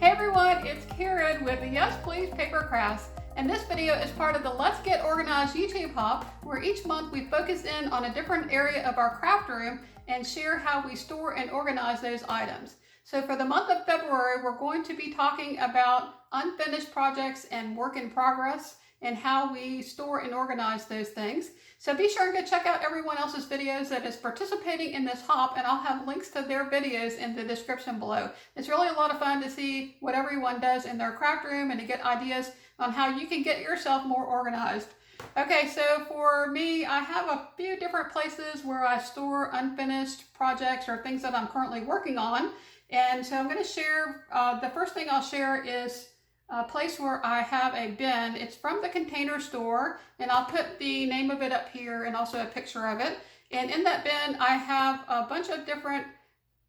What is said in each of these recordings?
Hey everyone, it's Karen with the Yes Please PaperCrafts, and this video is part of the Let's Get Organized YouTube Hop, where each month we focus in on a different area of our craft room and share how we store and organize those items. So for the month of February, we're going to be talking about unfinished projects and work in progress and how we store and organize those things. So be sure and go check out everyone else's videos that is participating in this hop, and I'll have links to their videos in the description below. It's really a lot of fun to see what everyone does in their craft room and to get ideas on how you can get yourself more organized. Okay, so for me, I have a few different places where I store unfinished projects or things that I'm currently working on. And so I'm going to share, the first thing I'll share is a place where I have a bin. It's from the Container Store, and I'll put the name of it up here and also a picture of it. And in that bin, I have a bunch of different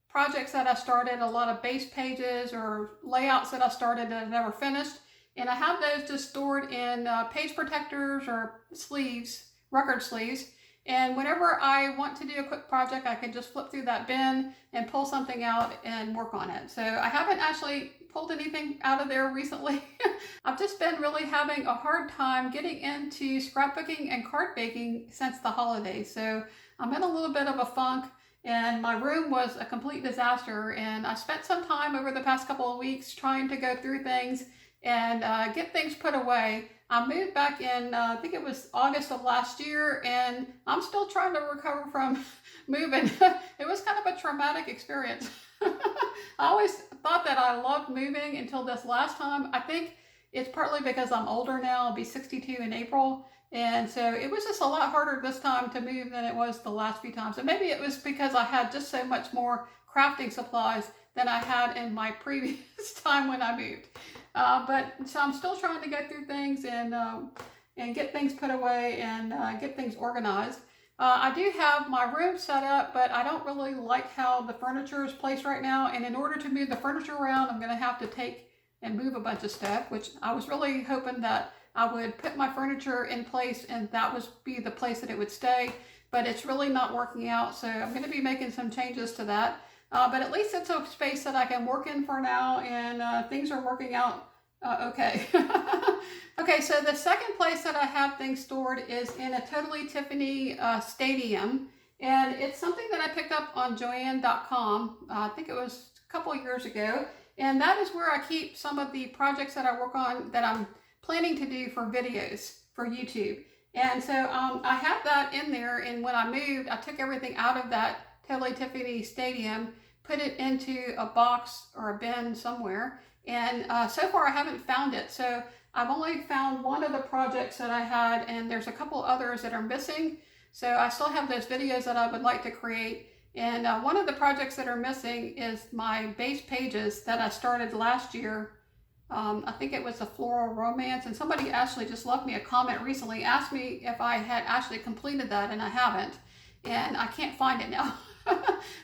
projects that I started, a lot of base pages or layouts that I started that I never finished. And I have those just stored in page protectors or sleeves, record sleeves. And whenever I want to do a quick project, I can just flip through that bin and pull something out and work on it. So I haven't actually pulled anything out of there recently. I've just been really having a hard time getting into scrapbooking and card baking since the holidays. So I'm in a little bit of a funk, and my room was a complete disaster. And I spent some time over the past couple of weeks trying to go through things and get things put away. I moved back in, I think it was August of last year, and I'm still trying to recover from moving. It was kind of a traumatic experience. I always thought that I loved moving until this last time. I think it's partly because I'm older now. I'll be 62 in April. And so it was just a lot harder this time to move than it was the last few times. And maybe it was because I had just so much more crafting supplies than I had in my previous time when I moved. But so I'm still trying to go through things and get things put away and get things organized. I do have my room set up, but I don't really like how the furniture is placed right now. And in order to move the furniture around, I'm going to have to take and move a bunch of stuff, which I was really hoping that I would put my furniture in place and that would be the place that it would stay. But it's really not working out. So I'm going to be making some changes to that. But at least it's a space that I can work in for now, and things are working out okay. Okay, so the second place that I have things stored is in a 𝗃𝗏𝗄𝗏 stadium, and it's something that I picked up on Joann.com. I think it was a couple of years ago, and that is where I keep some of the projects that I work on that I'm planning to do for videos for YouTube. And so I have that in there, and when I moved, I took everything out of that 𝗃𝗏𝗄𝗏 stadium, put it into a box or a bin somewhere, and so far I haven't found it. So I've only found one of the projects that I had, and there's a couple others that are missing. So I still have those videos that I would like to create. And one of the projects that are missing is my base pages that I started last year. I think it was a floral romance, and somebody actually just left me a comment recently, asked me if I had actually completed that, and I haven't. And I can't find it now.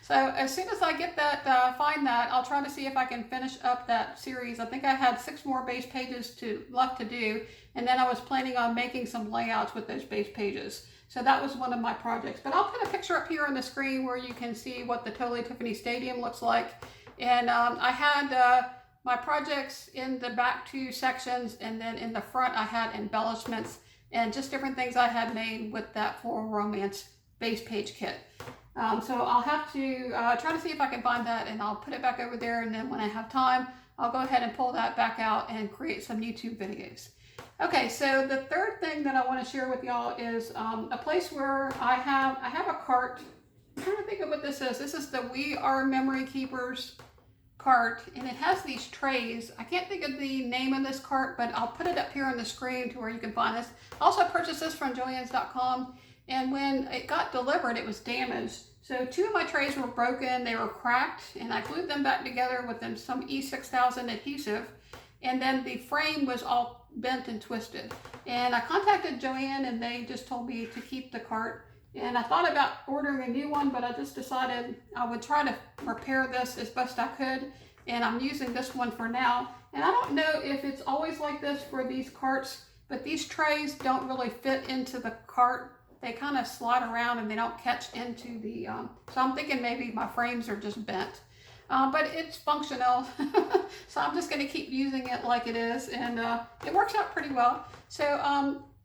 So as soon as I get that, find that, I'll try to see if I can finish up that series. I think I had 6 more base pages left to do, and then I was planning on making some layouts with those base pages. So that was one of my projects. But I'll put a picture up here on the screen where you can see what the 𝗃𝗏𝗄𝗏 stadium looks like. And I had my projects in the back 2 sections, and then in the front I had embellishments and just different things I had made with that floral romance base page kit. So I'll have to try to see if I can find that, and I'll put it back over there, and then when I have time, I'll go ahead and pull that back out and create some YouTube videos. Okay, so the third thing that I want to share with y'all is a place where I have a cart. I'm trying to think of what this is. This is the 𝗃𝗏𝗏𝗃𝗏𝗄𝗏 cart, and it has these trays. I can't think of the name of this cart, but I'll put it up here on the screen to where you can find this. I also purchased this from Joann.com. And when it got delivered, it was damaged. So 2 of my trays were broken, they were cracked, and I glued them back together with some E6000 adhesive. And then the frame was all bent and twisted. And I contacted Joann, and they just told me to keep the cart. And I thought about ordering a new one, but I just decided I would try to repair this as best I could. And I'm using this one for now. And I don't know if it's always like this for these carts, but these trays don't really fit into the cart. They kind of slide around and they don't catch into the, so I'm thinking maybe my frames are just bent. but it's functional. So I'm just going to keep using it like it is, and it works out pretty well. So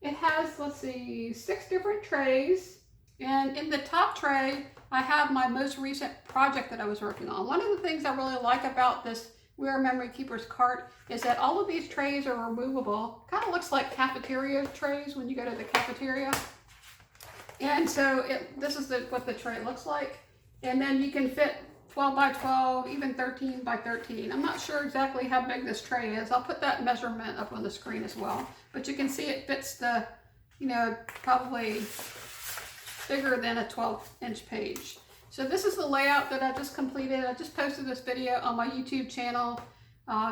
it has, let's see, 6 different trays, and in the top tray I have my most recent project that I was working on. One of the things I really like about this 𝗿𝗵𝗶𝘁𝗶𝘁 cart is that all of these trays are removable. Kind of looks like cafeteria trays when you go to the cafeteria. And so this is what the tray looks like. And then you can fit 12 by 12, even 13 by 13. I'm not sure exactly how big this tray is. I'll put that measurement up on the screen as well. But you can see it fits the, you know, probably bigger than a 12-inch page. So this is the layout that I just completed. I just posted this video on my YouTube channel.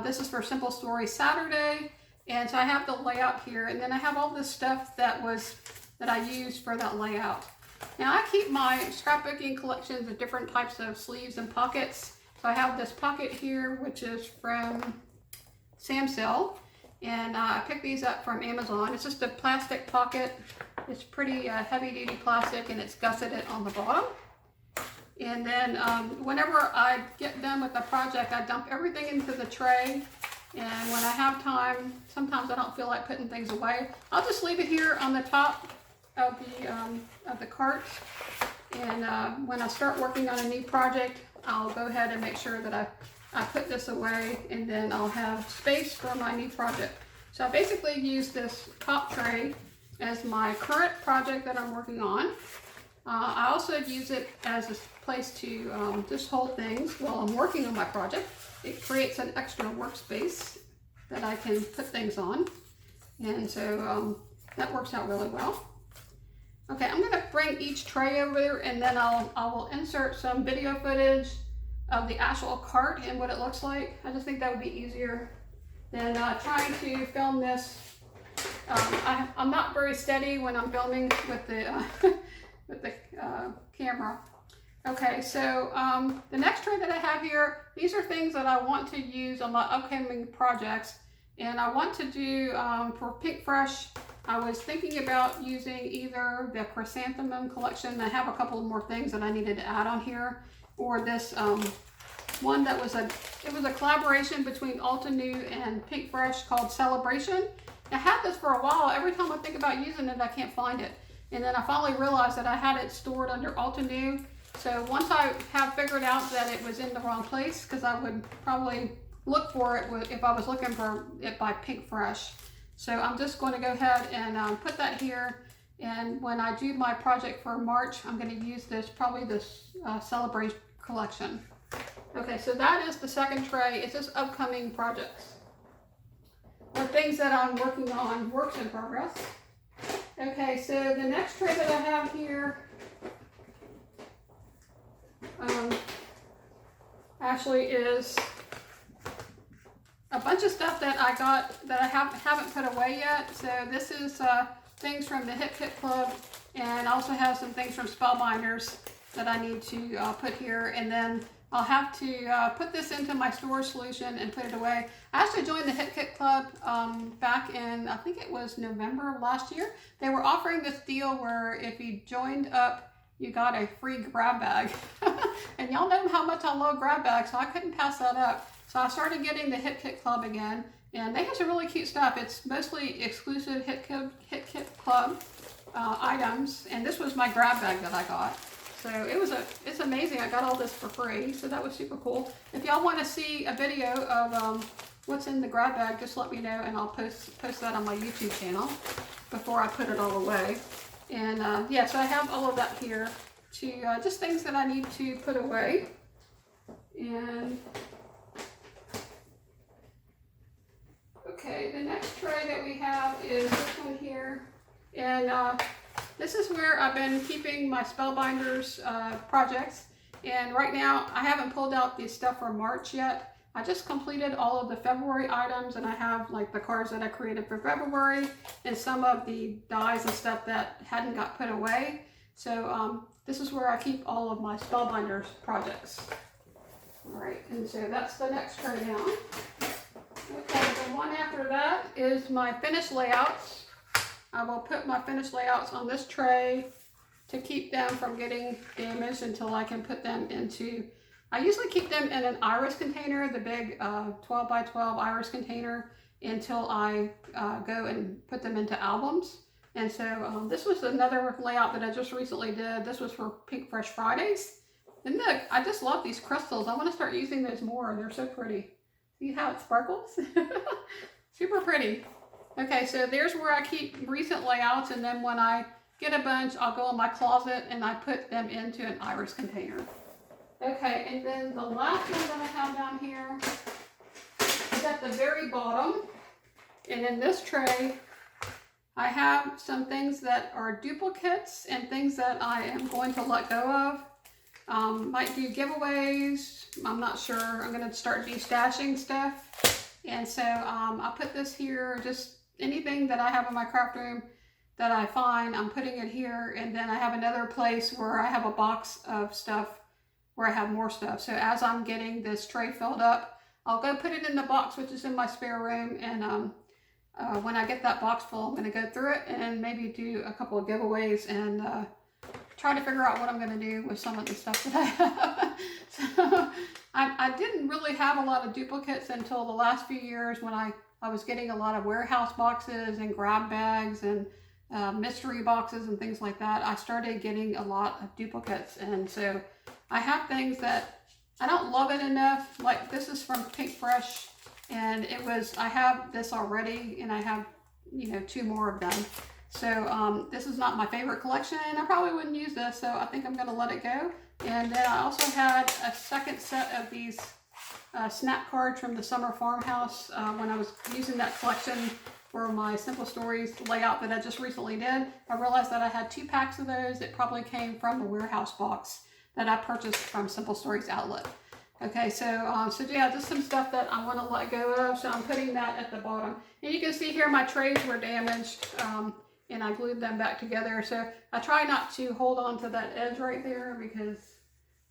This is for Simple Story Saturday. And so I have the layout here, and then I have all this stuff that I used for that layout. Now I keep my scrapbooking collections of different types of sleeves and pockets. So I have this pocket here, which is from Samsel, and I picked these up from Amazon. It's just a plastic pocket. It's pretty heavy-duty plastic, and it's gusseted on the bottom. And then whenever I get done with the project, I dump everything into the tray. And when I have time, sometimes I don't feel like putting things away, I'll just leave it here on the top of the cart. And when I start working on a new project, I'll go ahead and make sure that I put this away, and then I'll have space for my new project. So I basically use this top tray as my current project that I'm working on. I also use it as a place to just hold things while I'm working on my project. It creates an extra workspace that I can put things on, and so that works out really well. Okay, I'm going to bring each tray over there, and then I will insert some video footage of the actual cart and what it looks like. I just think that would be easier than trying to film this. I'm not very steady when I'm filming with the with the camera. Okay, so the next tray that I have here, these are things that I want to use on my upcoming projects, and I want to do for PaperCrafts. I was thinking about using either the 𝗀𝗵𝗶𝘁𝗶𝗁 collection. I have a couple more things that I needed to add on here, or this one that was a collaboration between 𝗀𝗶𝗏 and PaperCrafts called Celebration. I had this for a while. Every time I think about using it, I can't find it. And then I finally realized that I had it stored under 𝗀𝗶𝗏. So once I have figured out that it was in the wrong place, because I would probably look for it if I was looking for it by PaperCrafts. So I'm just going to go ahead and put that here. And when I do my project for March, I'm going to use probably this Celebration collection. Okay, so that is the second tray. It's just upcoming projects, or things that I'm working on, works in progress. Okay, so the next tray that I have here actually is a bunch of stuff that I got that I haven't put away yet. So this is things from the 𝗃𝗃𝗃𝗁, and also have some things from Spellbinders that I need to put here, and then I'll have to put this into my storage solution and put it away. I actually joined the 𝗃𝗃𝗃𝗁 back in, I think it was November of last year. They were offering this deal where if you joined up, you got a free grab bag. And y'all know how much I love grab bags, so I couldn't pass that up. So I started getting the 𝗃𝗃𝗃𝗁 again, and they have some really cute stuff. It's mostly exclusive 𝗃𝗃𝗃𝗁 items, and this was my grab bag that I got. So it's amazing. I got all this for free, so that was super cool. If y'all want to see a video of what's in the grab bag, just let me know, and I'll post that on my YouTube channel before I put it all away. And yeah, so I have all of that here to just things that I need to put away. And okay, the next tray that we have is this one here, and this is where I've been keeping my Spellbinders projects. And right now I haven't pulled out the stuff for March yet. I just completed all of the February items, and I have like the cards that I created for February and some of the dies and stuff that hadn't got put away. So this is where I keep all of my Spellbinders projects. All right, and so that's the next tray down. Okay, the one after that is my finished layouts. I will put my finished layouts on this tray to keep them from getting damaged until I can put them into I usually keep them in an iris container, the big 12 by 12 iris container, until I go and put them into albums. And so this was another layout that I just recently did. This was for Pink Fresh Fridays. And look, I just love these crystals. I want to start using those more. They're so pretty. See how it sparkles? Super pretty. Okay, so there's where I keep recent layouts, and then when I get a bunch, I'll go in my closet and I put them into an iris container. Okay, and then the last one that I have down here is at the very bottom. And in this tray, I have some things that are duplicates and things that I am going to let go of. Might do giveaways. I'm not sure. I'm going to start destashing stuff. And so I put this here, just anything that I have in my craft room that I find, I'm putting it here. And then I have another place where I have a box of stuff where I have more stuff. So as I'm getting this tray filled up, I'll go put it in the box, which is in my spare room. And when I get that box full, I'm going to go through it and maybe do a couple of giveaways and try to figure out what I'm going to do with some of the stuff that I have. So I didn't really have a lot of duplicates until the last few years when I was getting a lot of warehouse boxes and grab bags and mystery boxes and things like that. I started getting a lot of duplicates, and so I have things that I don't love it enough. Like this is from Pink Fresh, and I have this already, and I have, you know, 2 more of them. So this is not my favorite collection. I probably wouldn't use this, so I think I'm going to let it go. And then I also had a second set of these snap cards from the summer farmhouse when I was using that collection for my Simple Stories layout that I just recently did. I realized that I had 2 packs of those. It probably came from a warehouse box that I purchased from Simple Stories Outlet. Okay, so yeah, just some stuff that I want to let go of. So I'm putting that at the bottom. And you can see here my trays were damaged and I glued them back together. So I try not to hold on to that edge right there because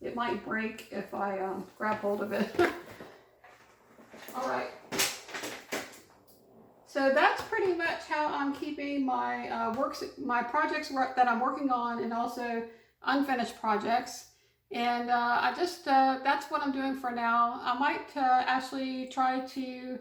it might break if I grab hold of it. All right. So that's pretty much how I'm keeping my my projects that I'm working on, and also unfinished projects. And I just, that's what I'm doing for now. I might actually try to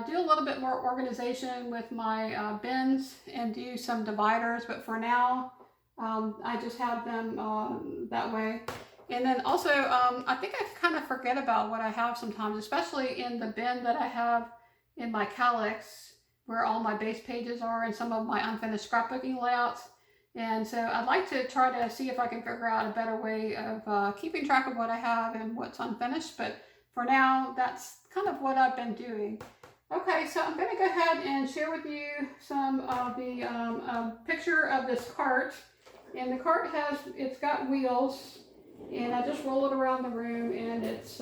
do a little bit more organization with my bins and do some dividers, but for now, I just have them that way. And then also, I think I kind of forget about what I have sometimes, especially in the bin that I have in my Calyx, where all my base pages are and some of my unfinished scrapbooking layouts. And so I'd like to try to see if I can figure out a better way of keeping track of what I have and what's unfinished. But for now, that's kind of what I've been doing. Okay, so I'm going to go ahead and share with you some of the picture of this cart. And the cart it's got wheels, and I just roll it around the room, and it's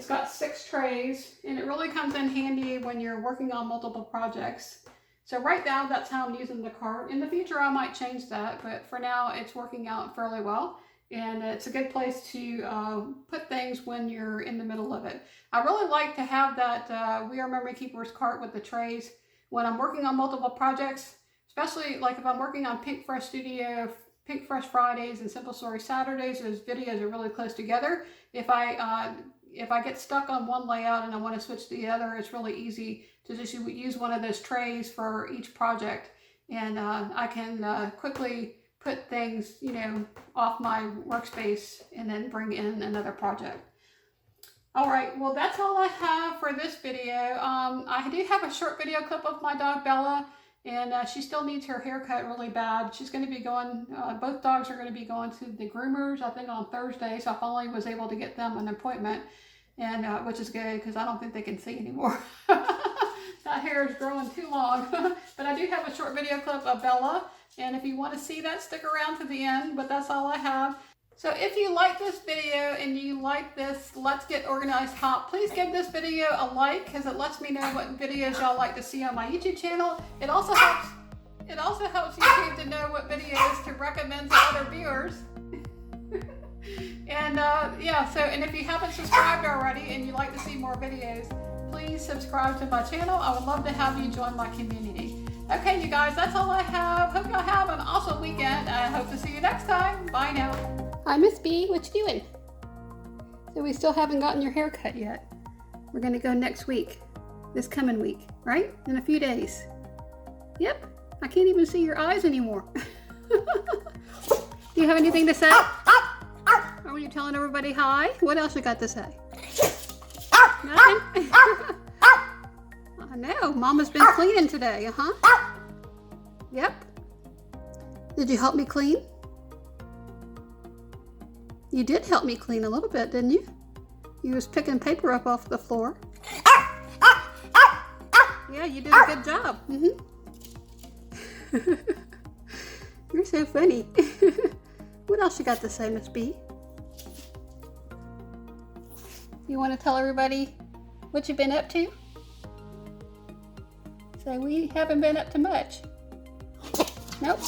got 6 trays, and it really comes in handy when you're working on multiple projects. So right now, that's how I'm using the cart. In the future, I might change that, but for now, it's working out fairly well. And it's a good place to put things when you're in the middle of it. I really like to have that We Are Memory Keepers cart with the trays when I'm working on multiple projects, especially like if I'm working on Pink Fresh Studio, Pink Fresh Fridays, and Simple Story Saturdays. Those videos are really close together. If I get stuck on one layout and I want to switch to the other, it's really easy to just use one of those trays for each project, and I can quickly put things, you know, off my workspace and then bring in another project. All right, well, that's all I have for this video. I do have a short video clip of my dog Bella, and she still needs her haircut really bad. She's going to be going, both dogs are going to be going to the groomers, I think, on Thursday, so I finally was able to get them an appointment, and which is good because I don't think they can see anymore. That hair is growing too long. But I do have a short video clip of Bella, and if you want to see that, stick around to the end, but that's all I have. So if you like this video and you like this Let's Get Organized hop, please give this video a like, because it lets me know what videos y'all like to see on my YouTube channel. It also helps YouTube to know what videos to recommend to other viewers. And yeah, so, and if you haven't subscribed already and you like to see more videos, please subscribe to my channel. I would love to have you join my community. Okay, you guys, that's all I have. Hope y'all have an awesome weekend. I hope to see you next time. Bye now. Hi, Miss B. What you doing? So we still haven't gotten your hair cut yet. We're gonna go next week. This coming week, right? In a few days. Yep, I can't even see your eyes anymore. Do you have anything to say? Are you telling everybody hi? What else you got to say? Nothing? I know, Mama's been cleaning today, Yep. Did you help me clean? You did help me clean a little bit, didn't you? You was picking paper up off the floor. Yeah, you did a good job. You're so funny. What else you got to say, Miss B? You want to tell everybody what you've been up to? Say, we haven't been up to much. Nope.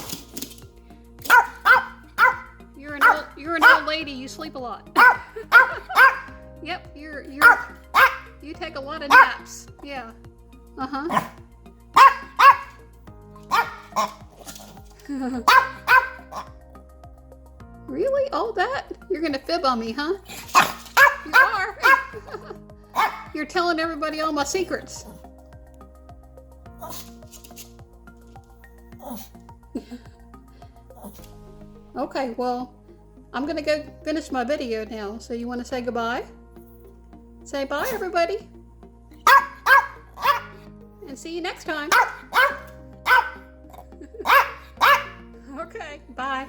You're an old lady. You sleep a lot. Yep. You take a lot of naps. Yeah. Really? All that? You're gonna fib on me, huh? You are. You're telling everybody all my secrets. Okay, well, I'm gonna go finish my video now. So you want to say goodbye? Say bye, everybody. And see you next time. Okay, bye.